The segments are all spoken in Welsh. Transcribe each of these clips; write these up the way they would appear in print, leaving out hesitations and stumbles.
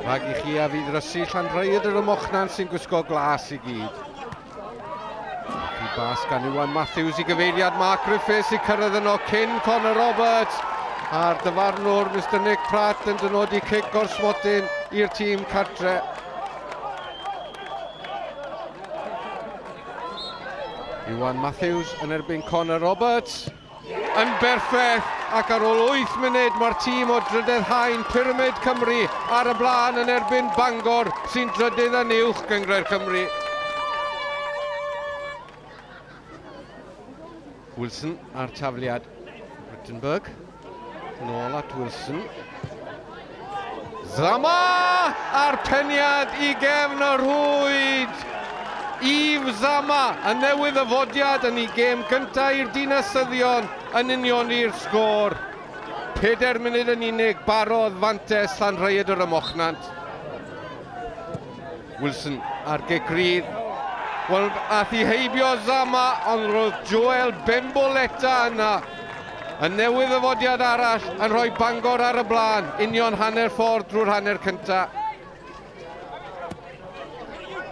Rhag I chi a fydd rysu Llanrhaeadr y Mochnant sy'n gwisgo glas I gyd. I bas gan Iwan Matthews I gyfeiriad Mark Griffiths I cyrraedd yno cyn Connor Roberts. A'r dyfarnwr Mr Nick Pratt yn dynodi cic gorsmodyn i'r tîm cartre. Iwan Matthews yn erbyn Connor Roberts. Yn berffaith ac ar ôl 8 munud mae'r tîm o drydydd haen Pyramid Cymru ar y blaen yn erbyn Bangor sy'n drydydd yn uwch Gyngor Cymru. Wilson ar tafliad Rittenberg. Nôl at Wilson. Zama ar peniad I gefn y rhwyd. Yves Zama yn newydd y fodiad yn ei gêm gyntaf i'r dinasyddion yn union i'r sgôr. 4 munud yn unig barodd fantes Llanrhaeadr y Mochnant. Wilson ar gegrydd. Wel, ath I heibio Zama, ond roedd Joel Bemboletta yna. Yn newydd y fodiad arall yn rhoi Bangor ar y blaen, union hanner ffordd drwy'r hanner cyntaf.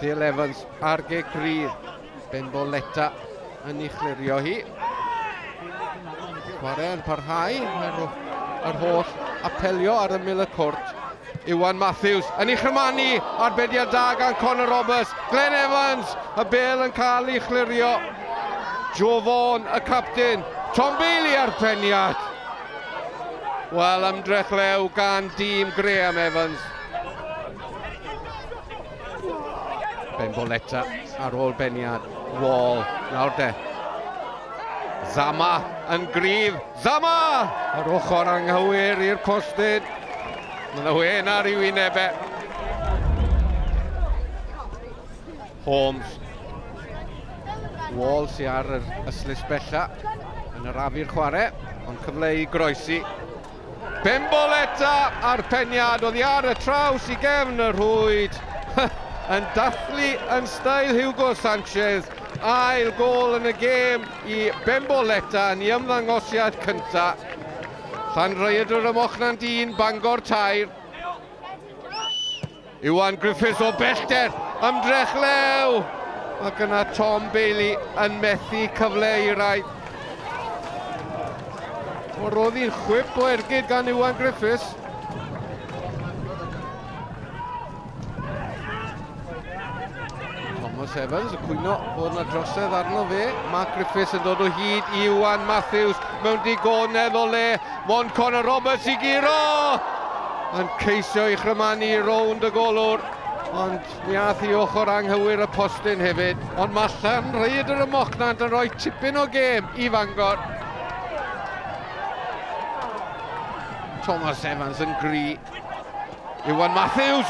Dale Evans ar gegrydd. Bemboletta yn ei chlirio hi. Chwarae yn parhau yr holl apelio ar ymyl y cwrt. Iwan Matthews yn ei chrymanu arbediad da gan Connor Roberts. Glenn Evans, y bel yn cael ei chlirio. Joe Vaughan, y captain. Tom Bailey ar peniad. Wel, ymdrech lew gan dîm Graham Evans. Bemboletta ar ôl beniad. Wall, nawr de. Zama yn gryf. Zama! Ar ochr anghywir i'r postyn. Mae'n wen ar ei wynebau. Holmes. Wall sy'n ar yr yslys bella. Yn yr afi'r chwarae, ond cyfle I groesi. Bemboletta ar peniad, oedd I ar y traws I gefn y rhwyd. Yn dathlu yn stael Hugo Sanchez. Ail gol yn y gêm I Bemboletta yn ei ymddangosiad cyntaf. Llanrhaeadr y Mochnant 1, Bangor 2. Iwan Griffiths o bellter, ymdrech lew. Ac yna Tom Bailey yn methu cyfle I raid. Roedd hi'n chwip o ergyd gan Iwan Griffiths. Thomas Evans, y cwyno bod yna drosedd arno fe. Mark Griffiths yn dod o hyd I Iwan Matthews mewn digonedd o le. Mon Connor Roberts I giro! Yn ceisio I chrymanu rownd y golwr. Ond mi ath I ochr anghywir y postyn hefyd. Ond mae Llanrhaeadr y Mochnant yn rhoi tipyn o gêm I Fangor. Thomas Evans yn gry. Iwan Matthews,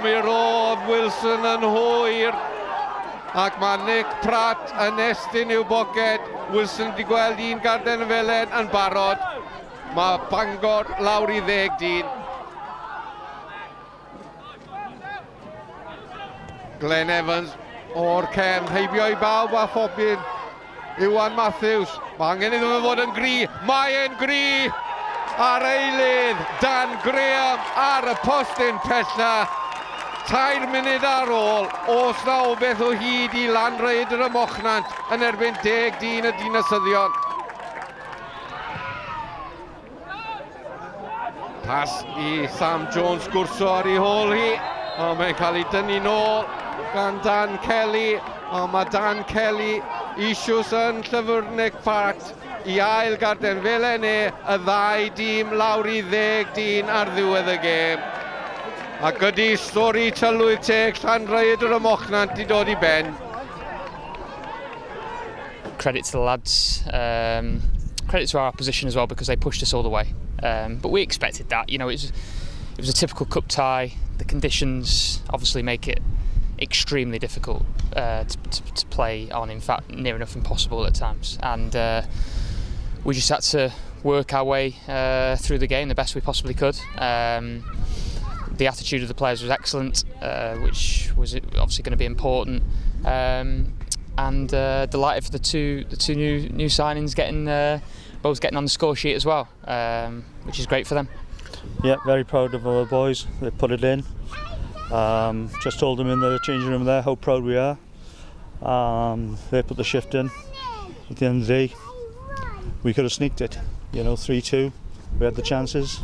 mi roedd Wilson yn hwyr. Ac mae Nick Pratt yn estyn i'w boced. Wilson wedi gweld un garden felen yn barod. Mae Bangor lawr I 10-1. Glenn Evans o'r cefn, heibio I bawb a phobyn. Iwan Matthews, mae angen iddo fe fod yn gry. Mae e'n gry! Ar eilydd, Dan Graham ar y postyn pella. 2 munud ar ôl, os na o beth o hyd I Llanrhaeadr y Mochnant yn erbyn 10-1 y dinasyddion. Pas I Sam Jones gwrso ar ei hôl hi. O, mae'n cael ei dynnu nôl gan Dan Kelly. O, mae Dan Kelly isiws yn llyfr Nick Pratt I ail garden felen y ddau dîm lawr I 10-1 ar ddiwedd y gêm. Ac ydi stori tylwyth teg Llanrhaeadr y Mochnant I dod I ben. Credit to the lads, credit to our opposition as well because they pushed us all the way. But we expected that, you know, it was a typical cup tie. The conditions obviously make it extremely difficult to play on, in fact near enough impossible at times. And we just had to work our way through the game the best we possibly could. The attitude of the players was excellent, which was obviously going to be important. And delighted for the two new signings both getting on the score sheet as well, which is great for them. Yeah, very proud of our boys. They put it in. Just told them in the changing room there how proud we are. They put the shift in. At the end of the day, we could have sneaked it. 3-2. We had the chances.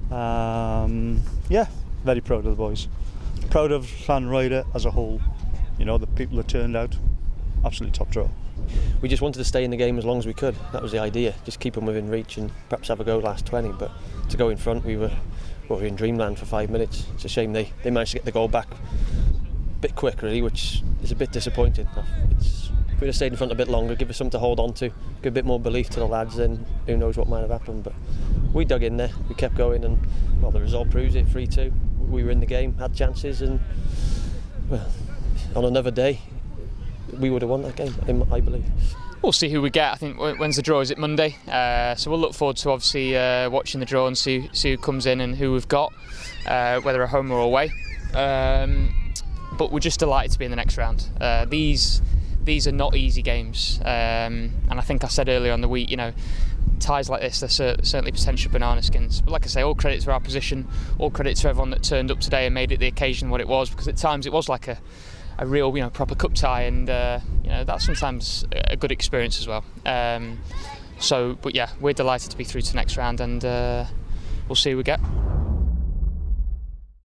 Yeah, very proud of the boys. Proud of Llanrhaeadr as a whole. The people that turned out, absolutely top draw. We just wanted to stay in the game as long as we could. That was the idea. Just keep them within reach and perhaps have a go last 20. But to go in front, we were in dreamland for 5 minutes. It's a shame they managed to get the goal back a bit quick, really, which is a bit disappointing. If we'd have stayed in front a bit longer, give us something to hold on to, give a bit more belief to the lads, then who knows what might have happened. But we dug in there, we kept going, and well, the result proves it. 3-2. We were in the game, had chances, and well, on another day, we would have won that game, I believe. We'll see who we get. I think when's the draw? Is it Monday? So we'll look forward to obviously watching the draw and see who comes in and who we've got, whether at home or away. But we're just delighted to be in the next round. These are not easy games, and I think I said earlier on the week, ties like this, they're certainly potential banana skins. But like I say, all credit to our opposition, all credit to everyone that turned up today and made it the occasion what it was, because at times it was like a real, proper cup tie, and that's sometimes a good experience as well. But yeah, we're delighted to be through to the next round, and we'll see who we get.